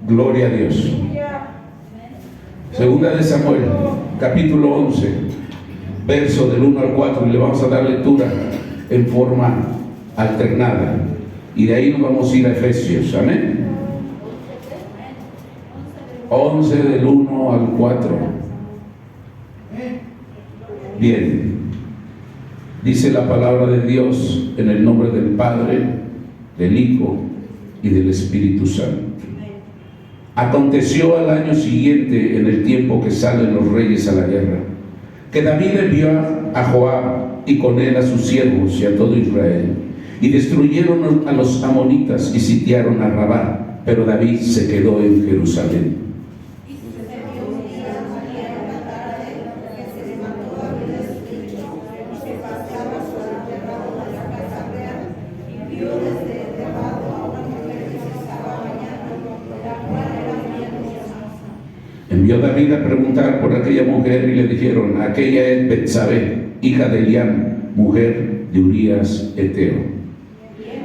Gloria a Dios. Segunda de Samuel, capítulo 11, verso del 1 al 4, y le vamos a dar lectura en forma alternada. Y de ahí nos vamos a ir a Efesios. Amén. 11 del 1 al 4. Bien. Dice la palabra de Dios en el nombre del Padre, del Hijo y del Espíritu Santo. Aconteció al año siguiente, en el tiempo que salen los reyes a la guerra, que David envió a Joab y con él a sus siervos y a todo Israel, y destruyeron a los amonitas y sitiaron a Rabá, pero David se quedó en Jerusalén. Envió David a preguntar por aquella mujer y le dijeron: aquella es Betsabé, hija de Eliam, mujer de Urías Eteo.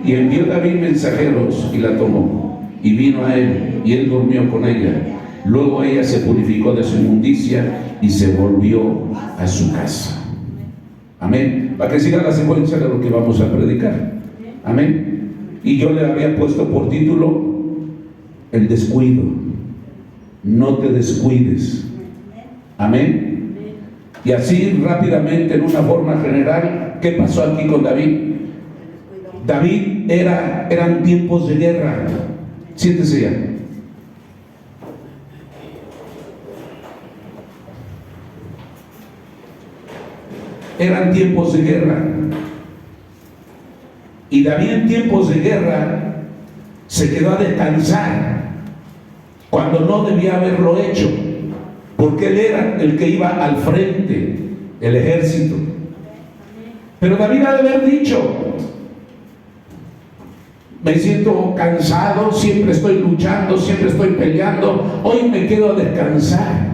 Y envió David mensajeros y la tomó, y vino a él, y él durmió con ella. Luego ella se purificó de su inmundicia y se volvió a su casa. Amén. Para que siga la secuencia de lo que vamos a predicar. Amén. Y yo le había puesto por título: el descuido. No te descuides. Amén. Y así rápidamente, en una forma general, ¿qué pasó aquí con David? David eran tiempos de guerra. Siéntese ya. Eran tiempos de guerra. Y David en tiempos de guerra se quedó a descansar cuando no debía haberlo hecho, porque él era el que iba al frente del ejército. Pero David ha de haber dicho: me siento cansado, siempre estoy luchando, siempre estoy peleando, hoy me quedo a descansar.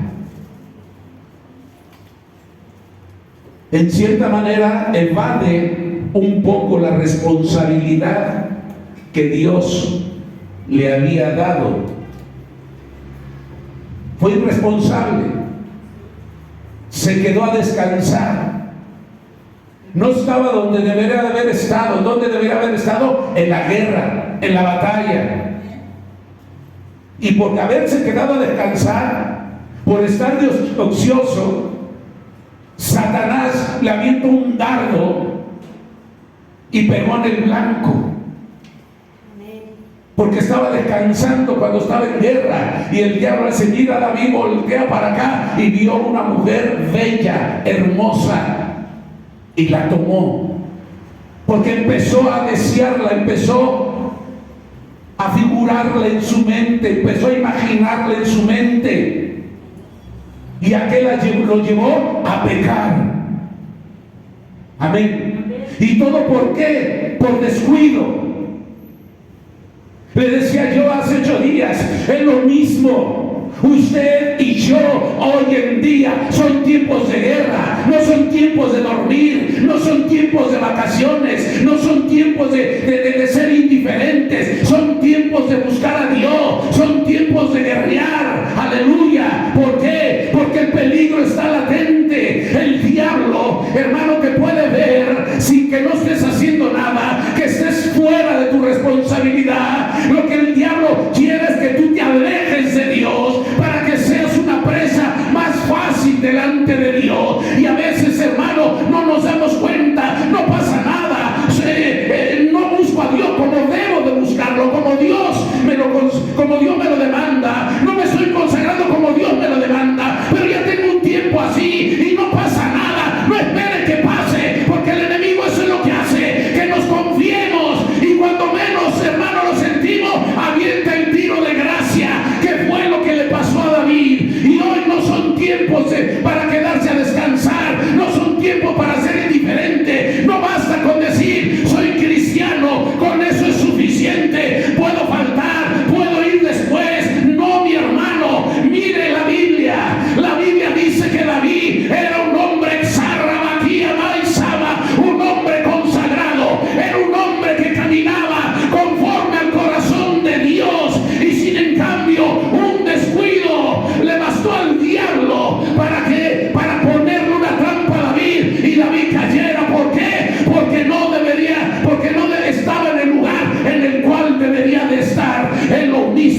En cierta manera evade un poco la responsabilidad que Dios le había dado. Fue irresponsable, se quedó a descansar, no estaba donde debería haber estado. ¿Dónde debería haber estado? En la guerra, en la batalla. Y por haberse quedado a descansar, por estar de ocioso, Satanás le avientó un dardo y pegó en el blanco. Porque estaba descansando cuando estaba en guerra, y el diablo enseguida David voltea para acá y vio una mujer bella, hermosa, y la tomó, porque empezó a desearla, empezó a figurarla en su mente, empezó a imaginarla en su mente, y aquel lo llevó a pecar. Amén. ¿Y todo por qué? Por descuido. Le decía yo hace 8 días, es lo mismo. Usted y yo hoy en día son tiempos de guerra, no son tiempos de dormir, no son tiempos de vacaciones, no son tiempos de ser indiferentes, son tiempos de buscar a Dios, son tiempos de guerrear. Aleluya. ¿Por qué? Porque el peligro está latente. El diablo, hermano, te puede ver sin que no estés haciendo nada, que estés fuera de tu responsabilidad. Lo que el diablo quiere es que tú te alejes de Dios para que seas una presa más fácil delante de Dios. Y a veces, hermano, no nos damos cuenta, no pasa nada. No busco a Dios como debo de buscarlo, como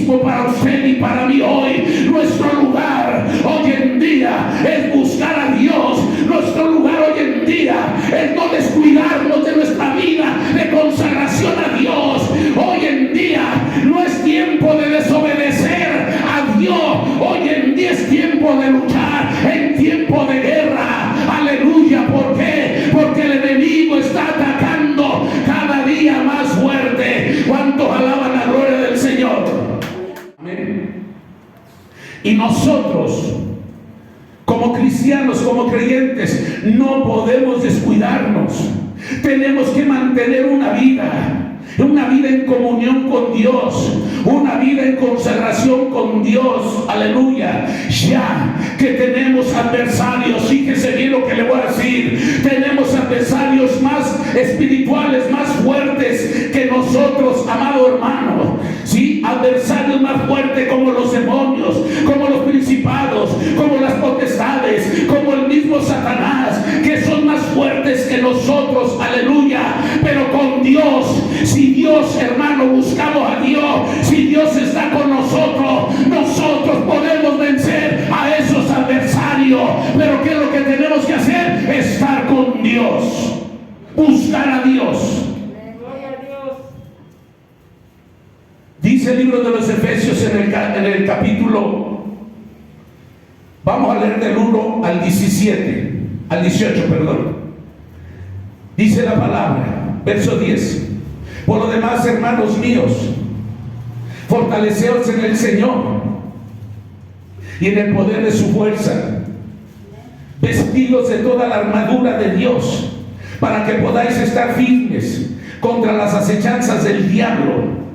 mismo para usted y para mí hoy. Nuestro lugar hoy en día es buscar a Dios. Nuestro lugar hoy en día es no descuidarnos de nuestra vida de consagración a Dios. Hoy en día no es tiempo de desobedecer a Dios. Hoy en día es tiempo de luchar en tiempo de guerra. Aleluya. ¿Por qué? Porque el enemigo está atacando cada día más fuerte. ¿Cuántos alaban la gloria del Señor? Amén. Y nosotros, como cristianos, como creyentes, no podemos descuidarnos. Tenemos que mantener una vida en comunión con Dios, una vida en consagración con Dios. Aleluya. Ya que tenemos adversarios, fíjese bien lo que le voy a decir, tenemos adversarios más espirituales, más fuertes que nosotros, amado hermano. Sí, adversarios más fuertes como los demonios, como los principados, como las potestades, como el mismo Satanás, que son más fuertes que nosotros. Aleluya. Pero con Dios, si Dios, hermano, buscamos a Dios, si Dios está con nosotros, nosotros podemos vencer a esos adversarios. Pero ¿qué es lo que tenemos que hacer? Estar con Dios, buscar a Dios. Dice el libro de los Efesios en el capítulo, vamos a leer del 1 al 17, al 18, perdón. Dice la palabra, verso 10. Por lo demás, hermanos míos, fortaleceos en el Señor y en el poder de su fuerza, vestidos de toda la armadura de Dios, para que podáis estar firmes contra las acechanzas del diablo.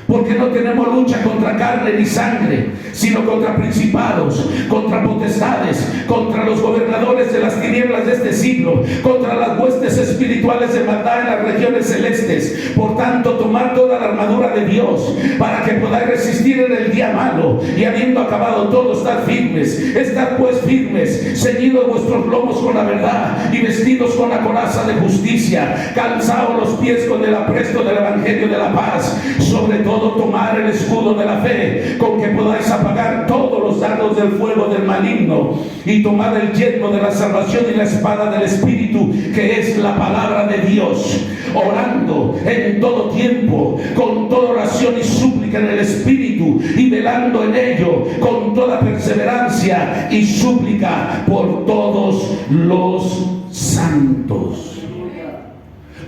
Porque no tenemos lucha contra carne ni sangre, sino contra principados, contra potestades, contra los gobernadores de las tinieblas de este siglo, contra las huestes espirituales de maldad en las regiones celestes. Por tanto, tomad toda la armadura de Dios, para que podáis resistir en el día malo, y habiendo acabado todo, estad firmes. Estad pues firmes, ceñidos vuestros lomos con la verdad, y vestidos con la coraza de justicia, calzados los pies con el apresto del evangelio de la paz. Sobre todo tomar el escudo de la fe, con que podáis apagar todos los dardos del fuego del maligno, y tomar el yelmo de la salvación y la espada del Espíritu, que es la palabra de Dios, orando en todo tiempo con toda oración y súplica en el Espíritu, y velando en ello con toda perseverancia y súplica por todos los santos.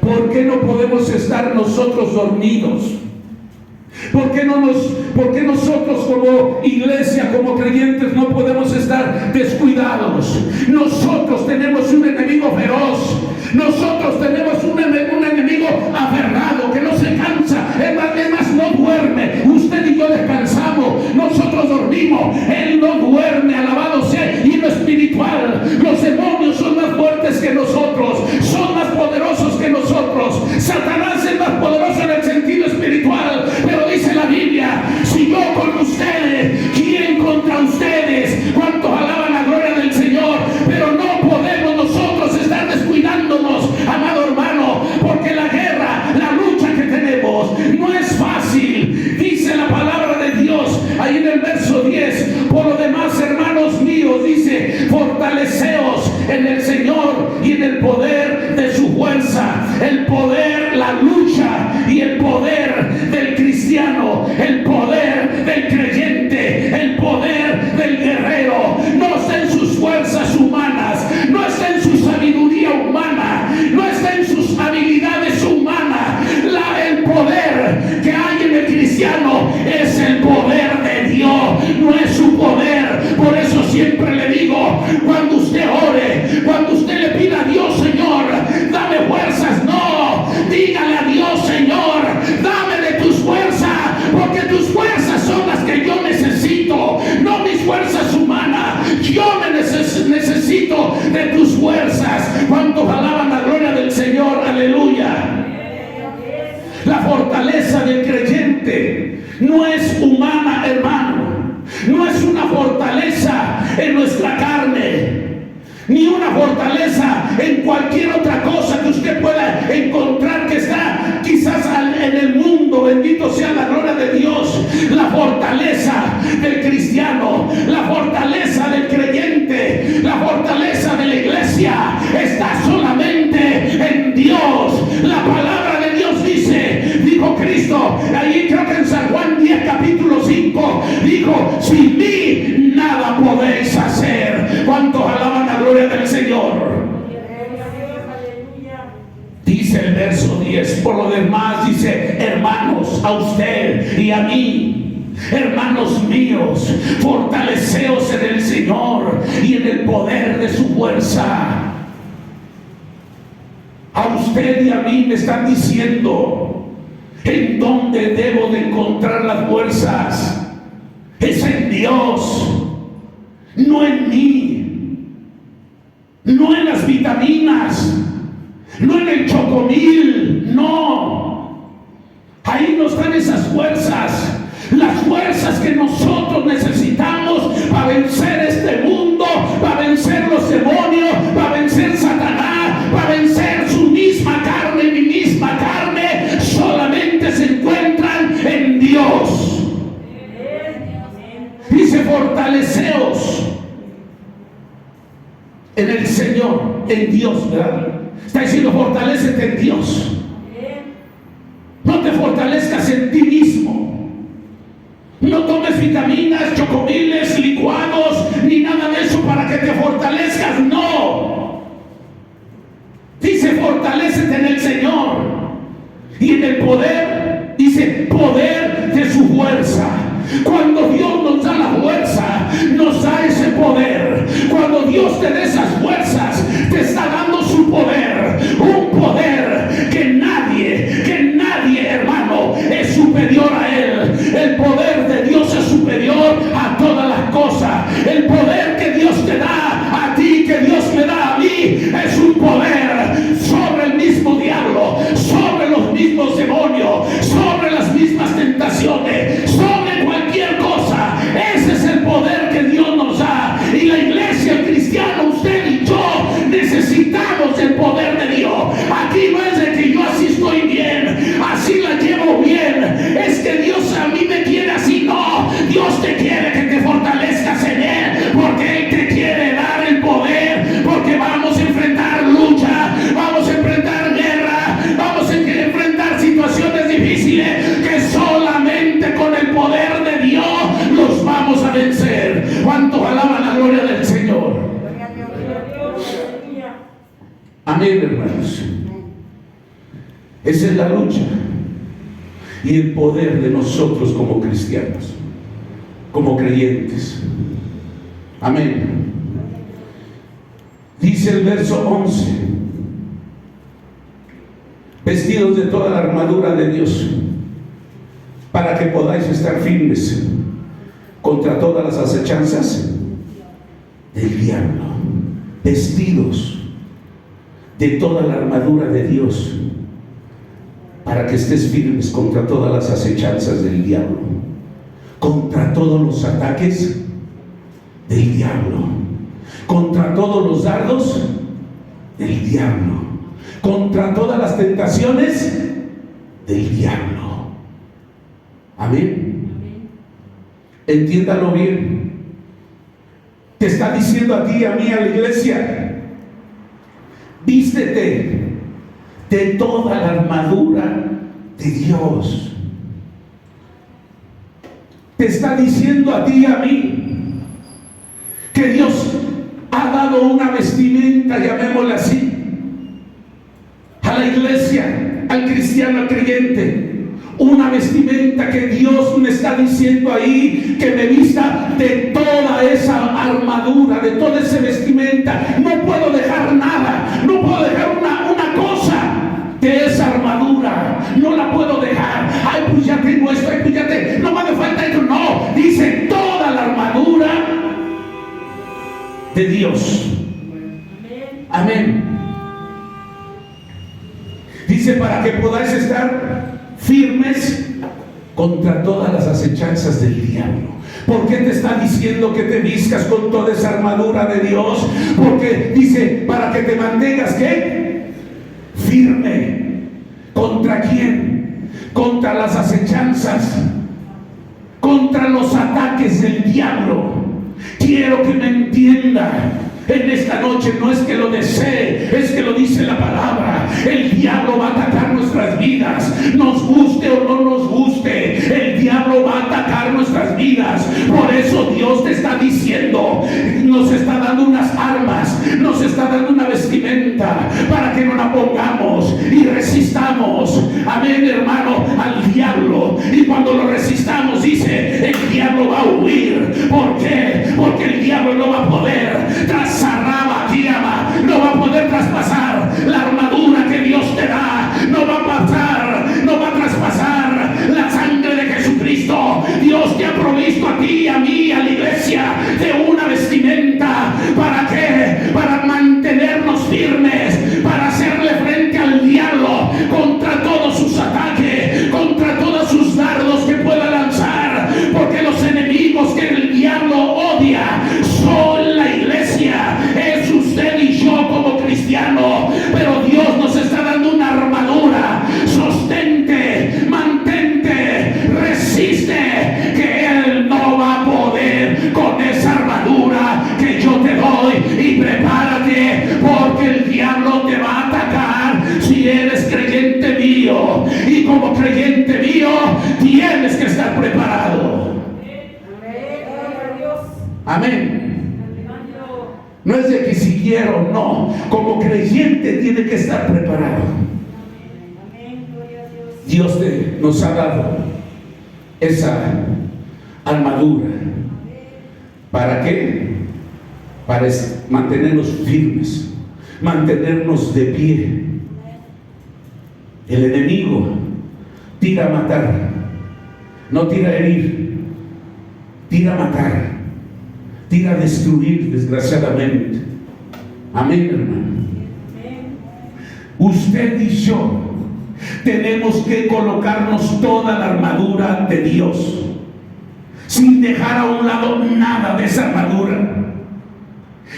¿Por qué no podemos estar nosotros dormidos? ¿Por qué nosotros como iglesia, como creyentes, no podemos estar descuidados? Nosotros tenemos un enemigo feroz. Nosotros tenemos un enemigo aferrado que no se cansa. Es más, no duerme. Usted y yo descansamos. Nosotros dormimos. Él no duerme. Alabado sea. Y lo espiritual. Los demonios son más fuertes que nosotros. Son más poderosos que nosotros. Satanás es más poderoso en el sentido espiritual. Pero dice la Biblia, si yo con ustedes, ¿quién contra ustedes? ¿Cuántos alaban la gloria del Señor? Pero no podemos nosotros estar descuidándonos, amado hermano, porque la guerra, la lucha que tenemos no es fácil. Dice la palabra de Dios ahí en el verso 10, por lo demás, hermanos míos, dice, fortaleceos en el Señor y en el poder de su fuerza. El poder, la lucha y el poder del cristiano, el poder del creyente, el poder del guerrero, no está en sus fuerzas humanas, no está en su sabiduría humana, no está en sus habilidades humanas. El poder que hay en el cristiano es el poder de Dios, no es su poder. Por eso siempre le digo, cuando usted ore, cuando usted le pida a Dios, Señor, dame fuerzas, no, dígale a Dios, Señor, dame de tus fuerzas, porque tus fuerzas son las que yo necesito, no mis fuerzas humanas. Yo necesito de tus fuerzas. ¿Cuántos alaban la gloria del Señor? Aleluya. La fortaleza del creyente no es humana, hermano. No es una fortaleza en nuestra carne, ni una fortaleza en cualquier otra cosa que usted pueda encontrar que está quizás en el mundo. Bendito sea la gloria de Dios. La fortaleza del cristiano, la fortaleza del creyente, la fortaleza de la iglesia está solamente en Dios. La palabra de Dios dijo Cristo, ahí creo que en San Juan 10 capítulo 5, dijo: sin mí nada podéis hacer. ¿Cuántos alaban la gloria del Señor? Dice el verso 10, por lo demás dice: hermanos, a usted y a mí, hermanos míos, fortaleceos en el Señor y en el poder de su fuerza. A usted y a mí me están diciendo en dónde debo de encontrar las fuerzas. Es en Dios, no en mí, no en las vitaminas, no en el chocomil, no. Ahí no están esas fuerzas, las fuerzas que nosotros necesitamos para vencer este mundo, para vencer los demonios, para vencer Satanás, para vencer su misma carne, mi misma carne, solamente se encuentran en Dios. Dice: fortaleceos en el Señor, en Dios, ¿verdad? Está diciendo: fortalécete en Dios. No te fortalezcas en ti mismo. No tomes vitaminas, chocomiles, licuados, ni nada de eso para que te fortalezcas. No. Dice: fortalécete en el Señor y en el poder, dice, poder de su fuerza. Cuando Dios nos da la fuerza, nos da ese poder. Cuando Dios te da esas fuerzas, te está dando su poder. Un poder que nadie, hermano, es superior a Él. El poder de Dios es superior a todas las cosas. El poder que Dios te da a ti, que Dios me da a mí, es un poder sobre el mismo diablo, sobre los mismos demonios, sobre las mismas tentaciones, sobre cualquier cosa. Ese es el poder que Dios nos da. Y la iglesia, el cristiano, usted y yo, necesitamos el poder de Dios. Aquí no es de que yo así estoy bien, así la llevo bien, es que Dios a mí me quiere así. No, Dios te quiere que te fortalezcas en Él, porque Él te quiere dar el poder, porque vamos a enfrentar lucha, vamos a enfrentar guerra, vamos a enfrentar situaciones difíciles que solamente con el poder de Dios los vamos a vencer. ¿Cuántos alaban la gloria del Señor? Amén, hermanos. Esa es la lucha y el poder de nosotros como cristianos, como creyentes. Amén. Dice el verso 11: vestidos de toda la armadura de Dios, para que podáis estar firmes contra todas las acechanzas del diablo. Vestidos de toda la armadura de Dios, para que estés firmes contra todas las acechanzas del diablo, contra todos los ataques del diablo, contra todos los dardos del diablo, contra todas las tentaciones del diablo. Amén. Entiéndalo bien. Te está diciendo a ti y a mí, a la iglesia: vístete de toda la armadura de Dios. Te está diciendo a ti y a mí que Dios ha dado una vestimenta, llamémosla así, a la iglesia, al cristiano, al creyente. Una vestimenta que Dios me está diciendo ahí, que me vista de toda esa armadura, de toda esa vestimenta. No puedo dejar nada, no puedo dejar una cosa de esa armadura, no la puedo dejar. Ay, pues ya tengo esto, ay, pues ya no me falta esto. No, dice toda la armadura de Dios. Amén. Dice: para que podáis estar firmes contra todas las acechanzas del diablo. ¿Por qué te está diciendo que te vistas con toda esa armadura de Dios? Porque dice: para que te mantengas, ¿qué? Firme. ¿Contra quién? Contra las acechanzas. ataques del diablo. Quiero que me entienda en esta noche, no es que lo desee, es que lo dice la palabra. El diablo va a atacar nuestras vidas, nos guste o no nos guste, el diablo va a atacar nuestras vidas. Por eso Dios te está diciendo, nos está dando unas armas, nos está dando una vestimenta para que nos la pongamos y resistamos, amén, hermano, al diablo. Y cuando lo resistamos, dice, el diablo va a huir. ¿Por qué? Porque el diablo no va a poder no va a poder traspasar la armadura que Dios te da, no va a traspasar la sangre de Jesucristo. Dios te ha provisto a ti, a mí, a la iglesia de una vestimenta. ¿Para qué? Para mantenernos firmes, para hacerle frente al diablo contra todos sus ataques, contra todos sus dardos que pueda lanzar, porque los enemigos que el diablo odia son la iglesia, es usted y yo como cristiano. Pero Dios nos está dando una armadura. Sostente, mantente, resiste, que Él no va a poder con esa armadura que yo te doy. Y prepárate, porque el diablo te va a atacar si eres creyente mío. Y como creyente mío tienes que estar preparado. Amén. No es de que si quiero, no. Como creyente tiene que estar preparado. Dios nos ha dado esa armadura. ¿Para qué? Para mantenernos firmes, mantenernos de pie. El enemigo tira a matar, no tira a herir, tira a matar, tira a destruir, desgraciadamente. Amén, hermano. Usted y yo tenemos que colocarnos toda la armadura de Dios, sin dejar a un lado nada de esa armadura.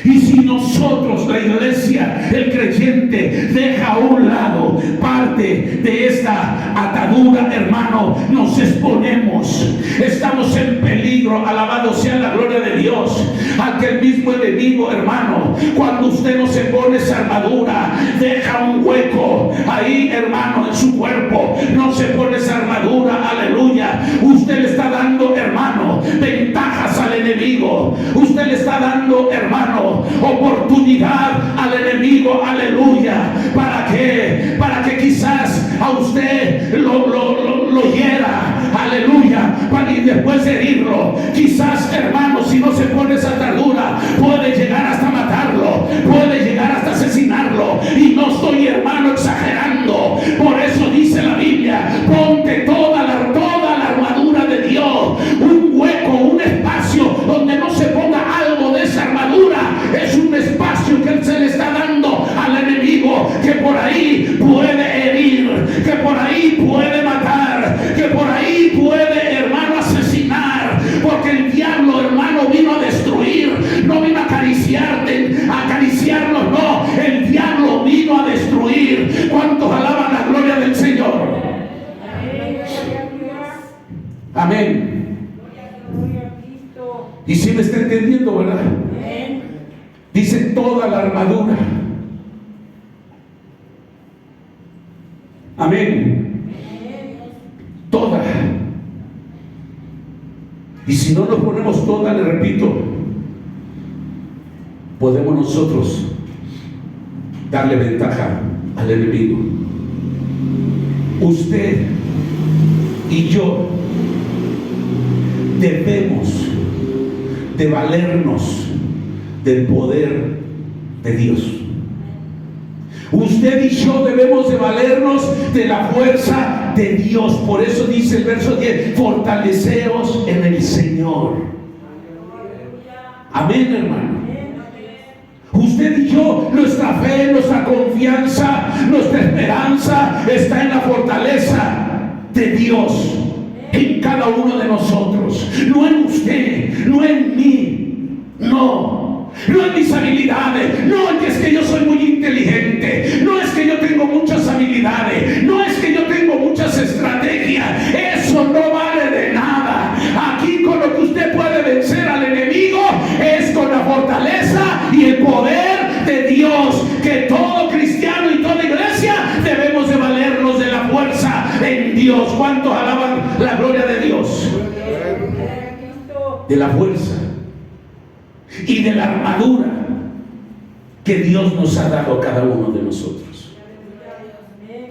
Y si nosotros, la iglesia, el creyente, deja a un lado parte de esta atadura, hermano, nos exponemos, estamos en peligro. Alabado sea la gloria de Dios. Aquel mismo enemigo, hermano, cuando usted no se pone esa armadura, deja un hueco ahí, hermano, en su cuerpo. No se pone esa armadura, aleluya. Usted le está dando, hermano, ventajas al enemigo. Usted le está dando, hermano, oportunidad al enemigo, aleluya. ¿Para qué? Para que quizás a usted lo hiera, aleluya, y después de herirlo, quizás, hermano, si no se pone esa atadura, puede llegar hasta matarlo, puede llegar hasta asesinarlo. Y no estoy, hermano, exagerando. Por eso dice la Biblia, ponte toda la armadura de Dios. Un hueco, un espacio donde no se ponga algo de esa armadura, es un espacio que se le está dando al enemigo, que por ahí puede herir, que por ahí puede matar, que por ahí puede, hermano, asesinar. Porque el diablo, hermano, vino a destruir, no vino a acariciarnos, no. El diablo vino a destruir. ¿Cuántos alaban la gloria del Señor? Amén. Y si me está entendiendo, ¿verdad? Dice toda la armadura. Amén. Toda. Y si no nos ponemos toda, le repito, podemos nosotros darle ventaja al enemigo. Usted y yo debemos de valernos del poder de Dios. Usted y yo debemos de valernos de la fuerza de Dios. Por eso dice el verso 10, fortaleceos en el Señor. Amén, hermano. Usted y yo, nuestra fe, nuestra confianza, nuestra esperanza está en la fortaleza de Dios en cada uno de nosotros. No en usted, no en mí, no en mis habilidades, no es que yo soy muy inteligente, no es que yo tengo muchas habilidades, no es que yo tengo muchas estrategias. Eso no vale de nada. Aquí con lo que usted puede de la fuerza y de la armadura que Dios nos ha dado a cada uno de nosotros.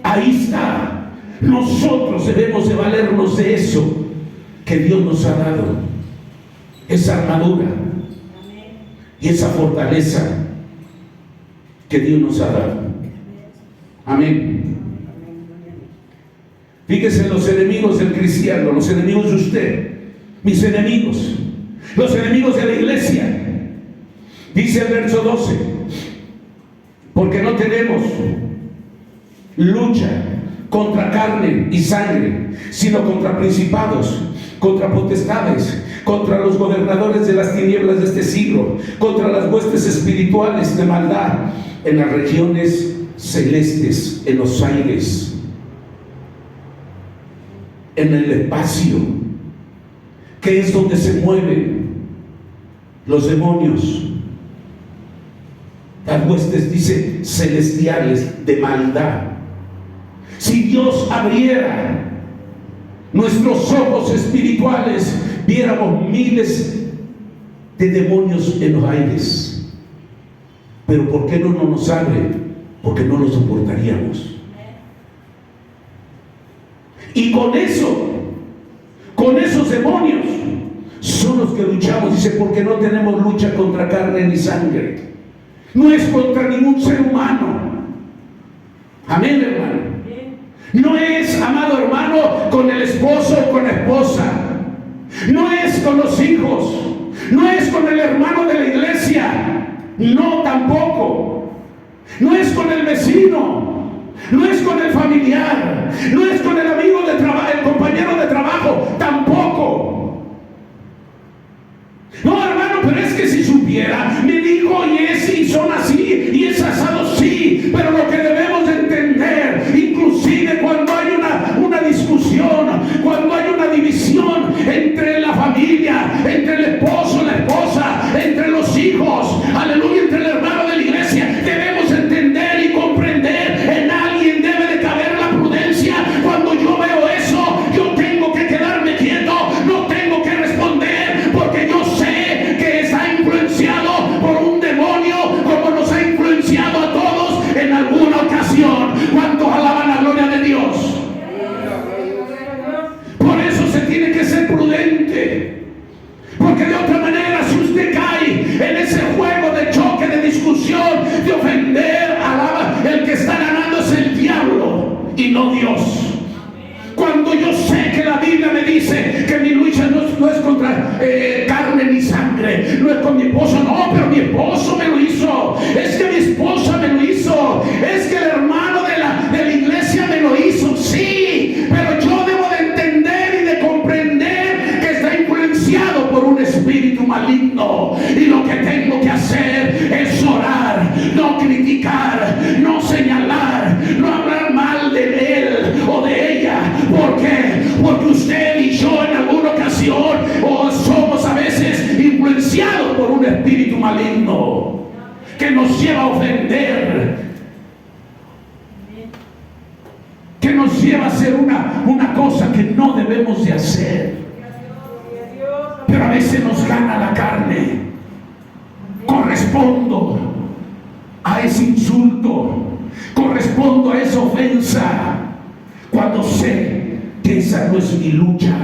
Ahí está. Nosotros debemos de valernos de eso que Dios nos ha dado, esa armadura y esa fortaleza que Dios nos ha dado. Amén. Fíjese en los enemigos del cristiano, los enemigos de usted, mis enemigos, los enemigos de la iglesia. Dice el verso 12: porque no tenemos lucha contra carne y sangre, sino contra principados, contra potestades, contra los gobernadores de las tinieblas de este siglo, contra las huestes espirituales de maldad en las regiones celestes, en los aires, en el espacio, que es donde se mueven los demonios. Las huestes, dice, celestiales de maldad. Si Dios abriera nuestros ojos espirituales, viéramos miles de demonios en los aires. Pero ¿por qué no nos abre? Porque no lo soportaríamos. Y con esos demonios son los que luchamos. Dice, porque no tenemos lucha contra carne ni sangre. No es contra ningún ser humano. Amén, hermano. No es, amado hermano, con el esposo o con la esposa. No es con los hijos. No es con el hermano de la iglesia. No, tampoco. No es con el vecino. No es con el familiar. No es con el amigo de trabajo, el compañero de trabajo. Tampoco. No, hermano, pero es que si supiera, me dijo y son así, y es asado, sí. Pero lo que debemos de entender, inclusive cuando hay una discusión, cuando hay una división entre la familia, entre el esposo, la esposa, entre los hijos, aleluya, entre el hermano de la iglesia, debemos entender y comprender. En alguien debe de caber la prudencia. Cuando yo veo eso, yo tengo que quedarme quieto, no tengo que responder, porque yo sé que está influenciado por un demonio, como nos ha influenciado a todos en alguna ocasión. ¿Cuántos alaban la gloria de Dios? Por eso se tiene que ser prudente, porque de otra manera, si usted cae en ese juego de choque, de discusión, de ofender, el que está ganando es el diablo y no Dios. Cuando yo sé que la Biblia me dice que mi lucha no es contra carne ni sangre, no es con mi esposo, no, pero mi esposo me lo hizo, es que mi esposa me lo hizo, es que el hermano de la iglesia me lo hizo, sí, pero yo debo de entender y de comprender que está influenciado por un espíritu maligno, y lo que tengo que hacer es orar, no criticar, no señalar, no hablar mal de él o de ella. ¿Por qué? Porque usted y yo en alguna ocasión somos a veces influenciados por un espíritu maligno que nos lleva a ofender, que nos lleva a hacer una cosa que no debemos de hacer. Pero a veces nos gana la carne. Correspondo a ese insulto, correspondo a esa ofensa, cuando sé que esa no es mi lucha,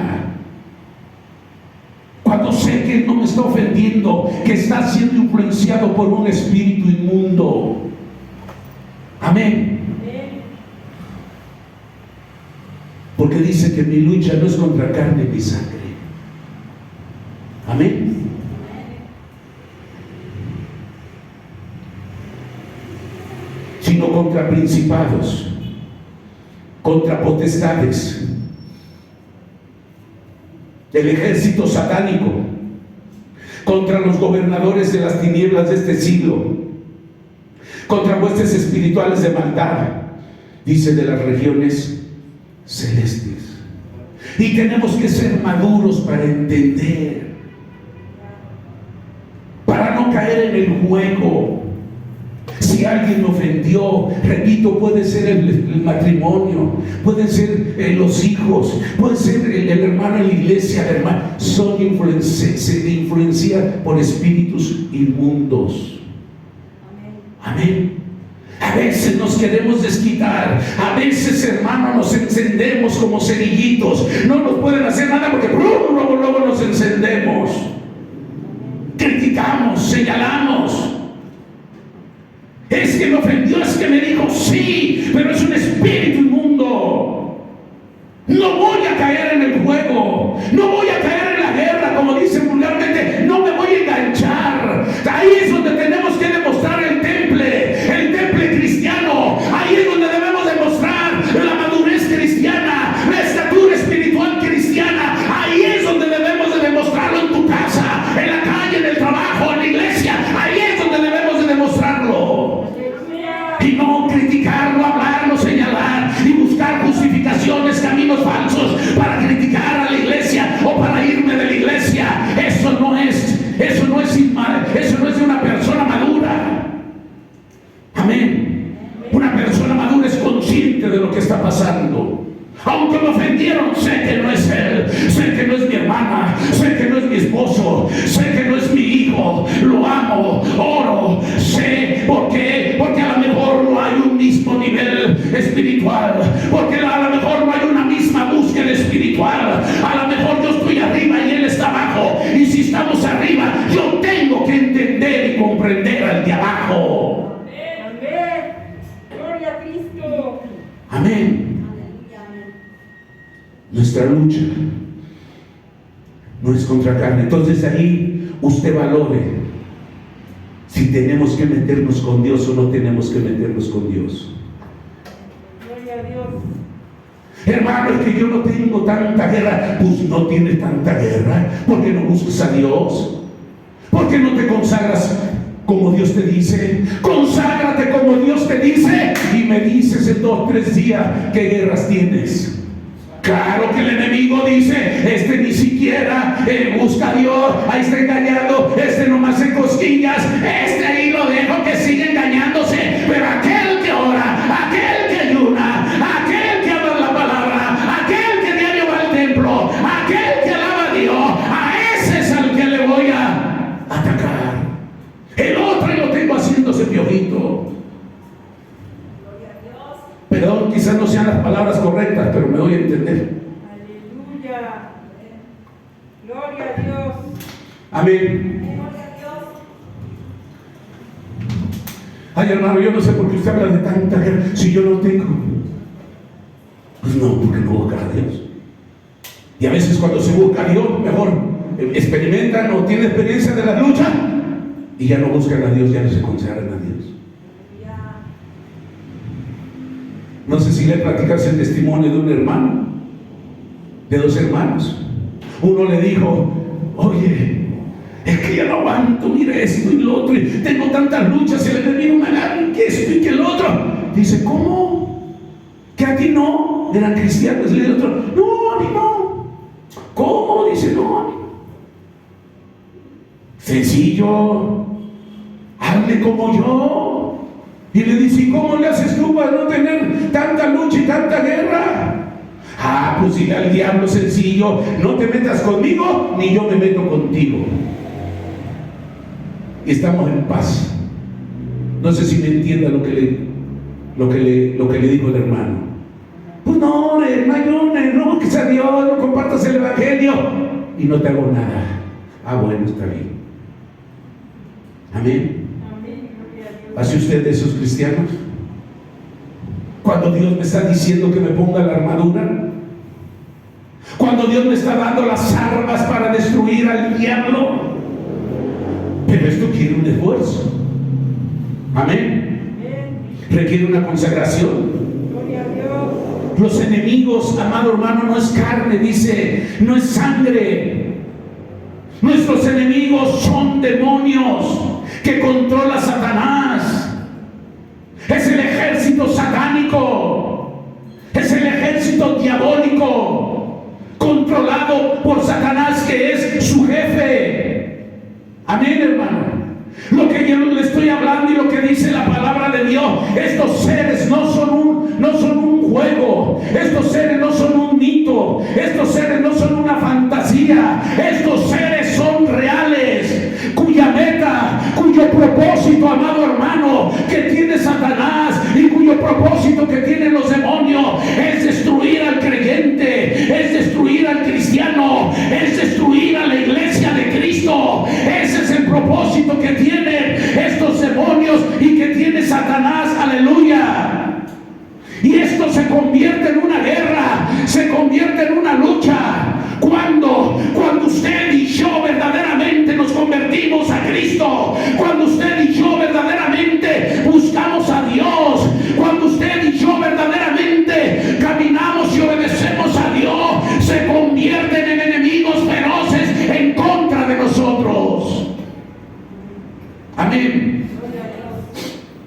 cuando sé que no me está ofendiendo, que está siendo influenciado por un espíritu inmundo. Amén. Porque dice que mi lucha no es contra carne ni sangre. Amén. Sino contra principados, contra potestades, el ejército satánico, contra los gobernadores de las tinieblas de este siglo, contra huestes espirituales de maldad, dice, de las regiones celestes. Y tenemos que ser maduros para entender, para no caer en el juego, Si alguien me ofendió, repito, puede ser el matrimonio, pueden ser los hijos, puede ser el hermano en la iglesia, la hermana. Se influencian por espíritus inmundos. Amén. A veces nos queremos desquitar, a veces, hermano, nos encendemos como cerillitos. No nos pueden hacer nada porque luego nos encendemos. Criticamos, señalamos. Es que me ofendió, es que me dijo, sí, pero es un espíritu inmundo. No voy a caer en el juego, no voy a caer en la guerra, como dicen vulgarmente, no me voy a enganchar. Ahí es donde tenemos que demostrar el temple cristiano. Ahí es donde debemos demostrar la madurez cristiana, la estatura espiritual cristiana. Ahí es donde debemos de demostrarlo, en tu casa, en la calle, en el trabajo, en la iglesia. Ahí es donde debemos de demostrarlo. Y no criticarlo, hablarlo, señalar y buscar justificaciones, caminos falsos para criticar a la iglesia o para irme de la iglesia. Eso no es de una persona madura. Amén. Una persona madura es consciente de lo que está pasando. Aunque me ofendieron, sé que no es él, sé que no es mi hermana, sé que no es mi esposo, sé que no es mi hijo. Lo amo, oro, sé. ¿Por qué? Porque a lo mejor no hay un mismo nivel espiritual, porque a lo mejor no hay una misma búsqueda espiritual. A lo mejor yo estoy arriba y él está abajo, y si estamos arriba, yo tengo que entender y comprender al de abajo. Amén. Gloria a Cristo. Amén. Nuestra lucha no es contra carne. Entonces ahí usted valore si tenemos que meternos con Dios o no tenemos que meternos con Dios. Gloria a Dios. Hermano, es que yo no tengo tanta guerra. Pues no tienes tanta guerra porque no buscas a Dios, porque no te consagras como Dios te dice. Conságrate como Dios te dice, y me dices en 2 o 3 días qué guerras tienes. Claro que el enemigo dice, este ni siquiera busca a Dios, ahí está engañado, este nomás en cosquillas, este ahí lo dejo que siga engañándose. Pero aquel que ora, aquel que ayuna, aquel que habla la palabra, aquel que diario va al templo, aquel que alaba a Dios, a ese es al que le voy a atacar. El otro lo tengo haciéndose piojito. Perdón, quizás no sean las palabras correctas, pero me doy a entender. Aleluya. Gloria a Dios. Amén. Gloria a Dios. Ay, hermano, yo no sé por qué usted habla de tanta guerra si yo no tengo. Pues no, porque no busca a Dios. Y a veces cuando se busca a Dios, mejor experimentan o tienen experiencia de la lucha y ya no buscan a Dios, ya no se consagran a Dios. No sé si le platicas el testimonio de un hermano, de 2 hermanos. Uno le dijo, oye, es que ya no aguanto, mira esto y lo otro, y tengo tantas luchas, y el enemigo me agarra, que esto y que el otro. Dice, ¿cómo? ¿Que a ti no? ¿Eran cristianos? Y el otro, no, a mí no. ¿Cómo? Dice, no, a mí no. Sencillo, hazle como yo. Y le dice, ¿y cómo le haces tú para no tener tanta lucha y tanta guerra? Ah, pues dile al diablo sencillo, no te metas conmigo, ni yo me meto contigo. Y estamos en paz. No sé si me entienda lo que le dijo el hermano. Pues no, ore, no ayune, no, que sea Dios, no compartas el evangelio y no te hago nada. Ah, bueno, está bien. Amén. ¿Hace usted de esos cristianos? Cuando Dios me está diciendo que me ponga la armadura, cuando Dios me está dando las armas para destruir al diablo, pero esto quiere un esfuerzo. Amén. Requiere una consagración. Gloria a Dios. Los enemigos, amado hermano, no es carne, dice, no es sangre. Nuestros enemigos son demonios que controla Satanás. Es el ejército satánico, es el ejército diabólico controlado por Satanás, que es su jefe. Amén, hermano. Lo que yo le estoy hablando y lo que dice la palabra palabra de Dios, estos seres no son un juego, estos seres no son un mito, estos seres no son una fantasía, estos seres son reales, cuya meta, cuyo propósito, amado hermano, que tiene Satanás y cuyo propósito que tienen los demonios es destruir al creyente, es destruir al cristiano, es destruir a la iglesia de Cristo. Ese es el propósito que tienen estos demonios y que tiene Satanás. Aleluya. Y esto se convierte en una guerra, se convierte en una lucha. Cuando usted y yo verdaderamente nos convertimos a Cristo, cuando usted y yo verdaderamente buscamos a Dios, cuando usted y yo verdaderamente caminamos y obedecemos a Dios, se convierten en enemigos feroces en contra de nosotros. Amén.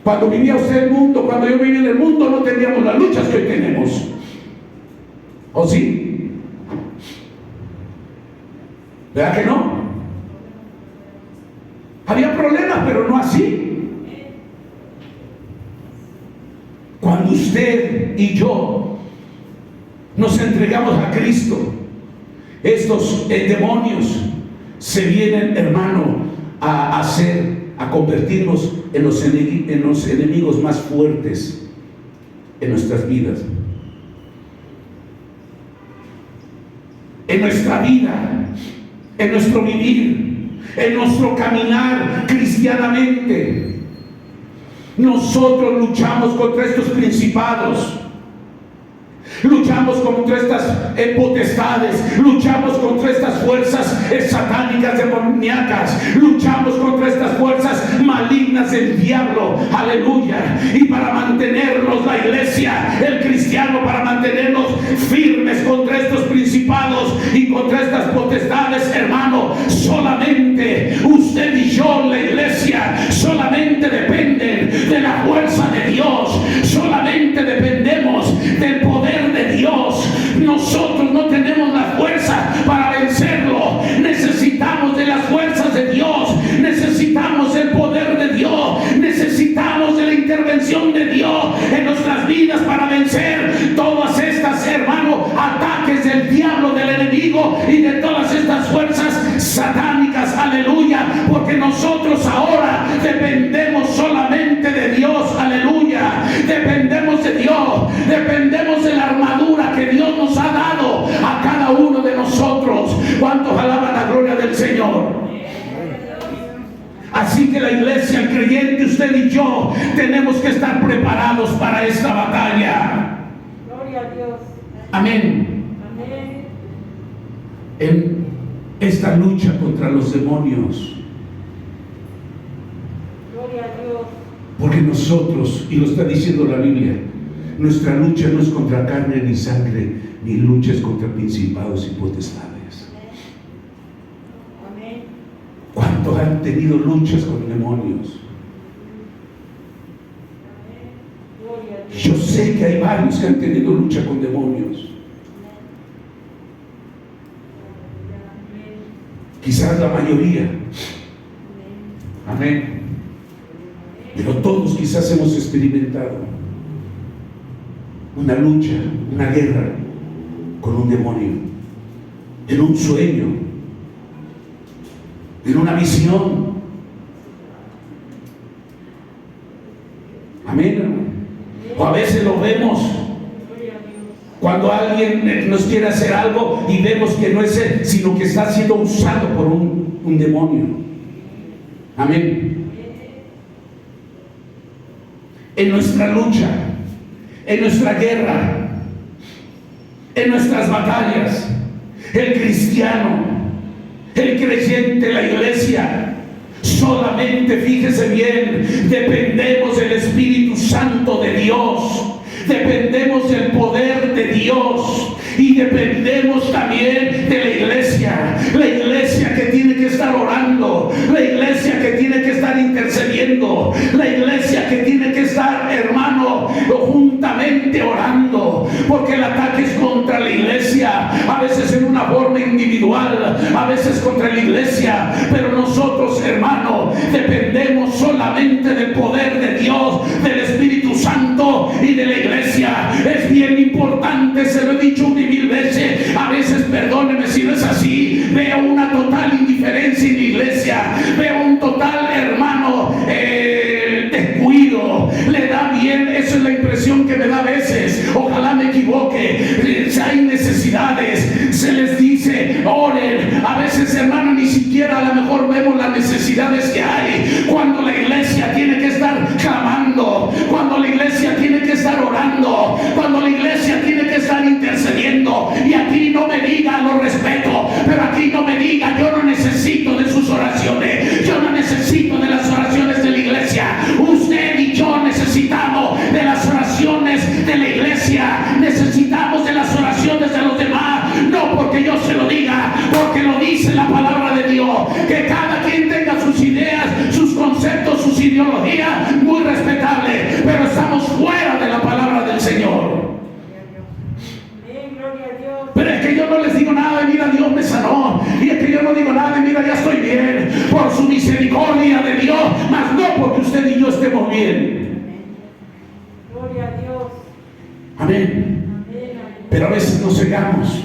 Cuando vivía usted el mundo, cuando yo vivía en el mundo, no teníamos las luchas que hoy tenemos. ¿O sí? ¿Verdad que no? Había problemas, pero no así. Cuando usted y yo nos entregamos a Cristo, estos demonios se vienen, hermano, a convertirnos en los enemigos más fuertes en nuestras vidas. En nuestra vida, en nuestro vivir, en nuestro caminar cristianamente. Nosotros luchamos contra estos principados, luchamos contra estas potestades, luchamos contra estas fuerzas satánicas demoníacas, luchamos contra estas fuerzas malignas del diablo. Aleluya. Y para mantenernos, la iglesia, el cristiano, para mantenernos firmes contra estos principados y contra estas potestades, hermano, solamente usted y yo, la iglesia, solamente dependen de la fuerza de Dios, solamente dependemos del poder de Dios. Nosotros no tenemos la fuerza para vencerlo. Necesitamos de las fuerzas de Dios, necesitamos el poder de Dios, necesitamos de la intervención de Dios en nuestras vidas para vencer todas estas, hermano, ataques del diablo, del enemigo y de todas estas fuerzas satánicas. Aleluya. Porque nosotros ahora dependemos solamente de Dios. Aleluya. Dependemos de Dios, dependemos de la armadura que Dios nos ha dado a cada uno de nosotros. ¿Cuántos alaban la gloria del Señor? Así que la iglesia, el creyente, usted y yo tenemos que estar preparados para esta batalla. Gloria a Dios. Amén. Amén. En esta lucha contra los demonios, Gloria a Dios. porque nosotros, y lo está diciendo la Biblia, nuestra lucha no es contra carne ni sangre, ni lucha es contra principados y potestades. Amén. ¿Cuántos han tenido luchas con demonios? Gloria a Dios. Yo sé que hay varios que han tenido lucha con demonios. Quizás la mayoría. Amén. Pero todos quizás hemos experimentado una lucha, una guerra con un demonio, en un sueño, en una visión. Amén. O a veces lo vemos cuando alguien nos quiere hacer algo y vemos que no es él, sino que está siendo usado por un demonio. Amén. En nuestra lucha, en nuestra guerra, en nuestras batallas, el cristiano, el creyente, la iglesia, solamente, fíjese bien, dependemos del Espíritu Santo de Dios, dependemos del poder de Dios y dependemos también de la iglesia que tiene que estar orando, la iglesia que tiene que estar intercediendo, la iglesia que tiene que estar, hermano, juntamente orando, porque el ataque es contra la iglesia, a veces en una forma individual, a veces contra la iglesia, pero nosotros, hermano, dependemos solamente solamente del poder de Dios, del Espíritu Santo y de la iglesia. Es bien importante, se lo he dicho 1,000 veces. A veces, perdóneme si no es así, veo una total indiferencia en la iglesia, veo un total, hermano, descuido. Le da bien, eso es la impresión que me da a veces. Ojalá me equivoque. Si hay necesidades, se les dice oren. A veces, hermano, ni siquiera a lo mejor vemos las necesidades que hay, cuando la iglesia tiene que estar clamando, cuando la iglesia tiene que estar orando, cuando la iglesia tiene que estar intercediendo. Y aquí no me diga, lo respeto, pero aquí no me diga, yo no necesito de sus oraciones, yo no necesito de las oraciones de la iglesia. Usted y yo necesitamos de las oraciones de la iglesia, necesitamos de las oraciones de los demás, no porque yo se lo diga, porque lo dice la palabra de Dios. Que cada quien tenga sus ideas, sus conceptos, sus ideologías, muy respetables, pero estamos fuera de la palabra del Señor. Pero es que yo no les digo nada de mira, Dios me sanó, y es que yo no digo nada de mira, ya estoy bien, por su misericordia de Dios, mas no porque usted y yo estemos bien. Gloria a Dios. Amén. Pero a veces nos cegamos,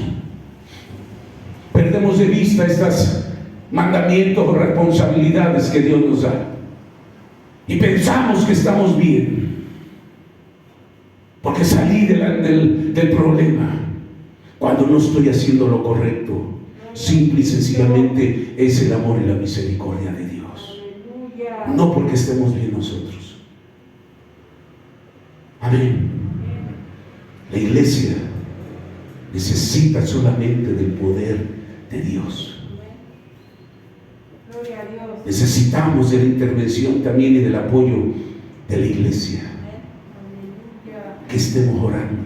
perdemos de vista estos mandamientos o responsabilidades que Dios nos da, y pensamos que estamos bien porque salí del problema, cuando no estoy haciendo lo correcto. Simple y sencillamente es el amor y la misericordia de Dios, no porque estemos bien nosotros. Amén. La iglesia necesita solamente del poder de Dios. Necesitamos de la intervención también y del apoyo de la iglesia. Que estemos orando,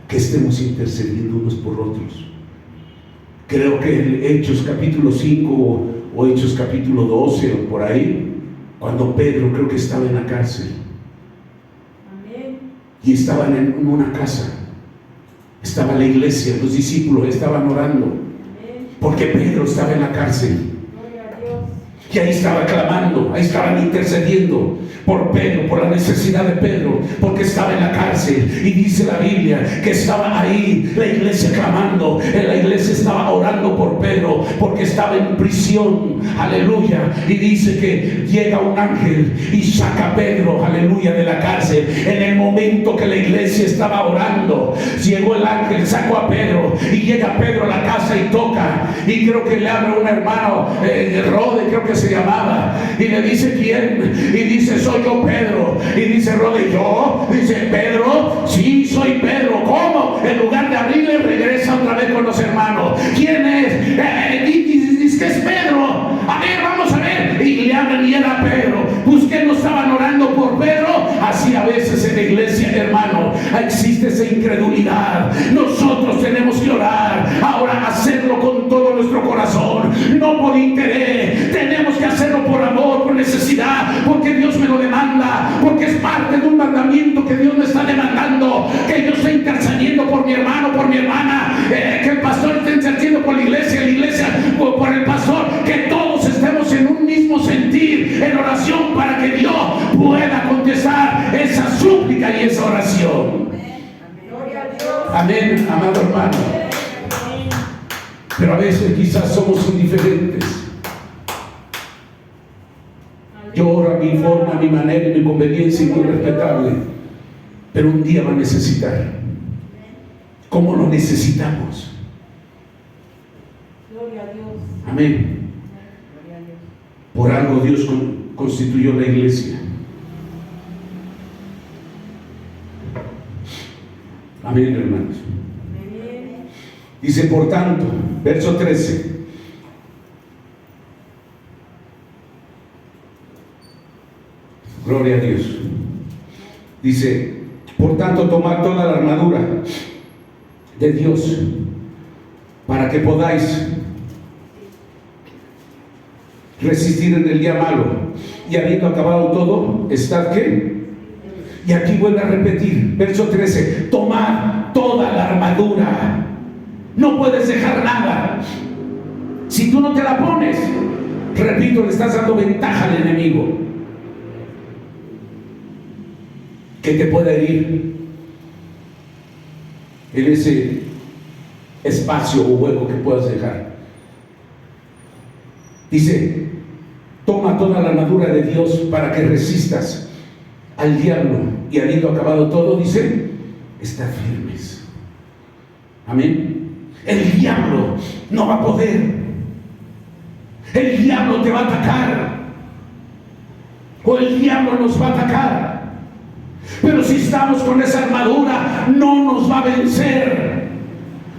que estemos intercediendo unos por otros. Creo que en Hechos capítulo 5 o Hechos capítulo 12 o por ahí, cuando Pedro creo que estaba en la cárcel y estaban en una casa, estaba la iglesia, los discípulos estaban orando porque Pedro estaba en la cárcel. Y ahí estaba clamando, ahí estaban intercediendo por Pedro, por la necesidad de Pedro, porque estaba en la cárcel. Y dice la Biblia que estaba ahí la iglesia clamando, la iglesia estaba orando por Pedro, porque estaba en prisión. Aleluya. Y dice que llega un ángel y saca a Pedro, aleluya, de la cárcel. En el momento que la iglesia estaba orando, llegó el ángel, sacó a Pedro, y llega Pedro a la casa y toca, y creo que le abre un hermano, Rode creo que se llamaba, y le dice ¿quién? Y dice soy yo, Pedro. Y dice Rode, ¿yo? Dice Pedro, sí, soy Pedro. ¿Cómo? En lugar de abrirle, regresa otra vez con los hermanos. ¿Quién es? Dice que es Pedro. A ver, vamos a ver. Y le abren y era Pedro. Pues que no estaban orando por Pedro. Así a veces en la iglesia, hermano, existe esa incredulidad. Nosotros tenemos que orar. Ahora hacerlo con todo nuestro corazón, no por interés. Tenemos que hacerlo por amor, por necesidad, porque Dios me lo demanda, porque es parte de un mandamiento que Dios me está demandando, que yo esté intercediendo por mi hermano, por mi hermana, que el pastor esté intercediendo por la iglesia por el pastor, que todos estemos en un mismo sentir, en oración, para que Dios pueda contestar esa súplica y esa oración. Amén, amado hermano. Pero a veces quizás somos indiferentes. Yo oro a mi forma, a mi manera, a mi conveniencia, y muy respetable. Pero un día va a necesitar. ¿Cómo lo necesitamos? Gloria a Dios. Amén. Por algo Dios constituyó la iglesia. Amén, hermanos. Dice, por tanto, verso 13. Gloria a Dios. Dice, por tanto, tomad toda la armadura de Dios para que podáis resistir en el día malo, y habiendo acabado todo, estad ¿qué? Y aquí vuelve a repetir, verso 13, tomad toda la armadura. No puedes dejar nada. Si tú no te la pones, repito, le estás dando ventaja al enemigo. que te pueda herir en ese espacio o hueco que puedas dejar. Dice: toma toda la armadura de Dios para que resistas al diablo, y habiendo acabado todo, dice, estad firmes. Amén. El diablo no va a poder. El diablo te va a atacar, o el diablo nos va a atacar, pero si estamos con esa armadura, no nos va a vencer.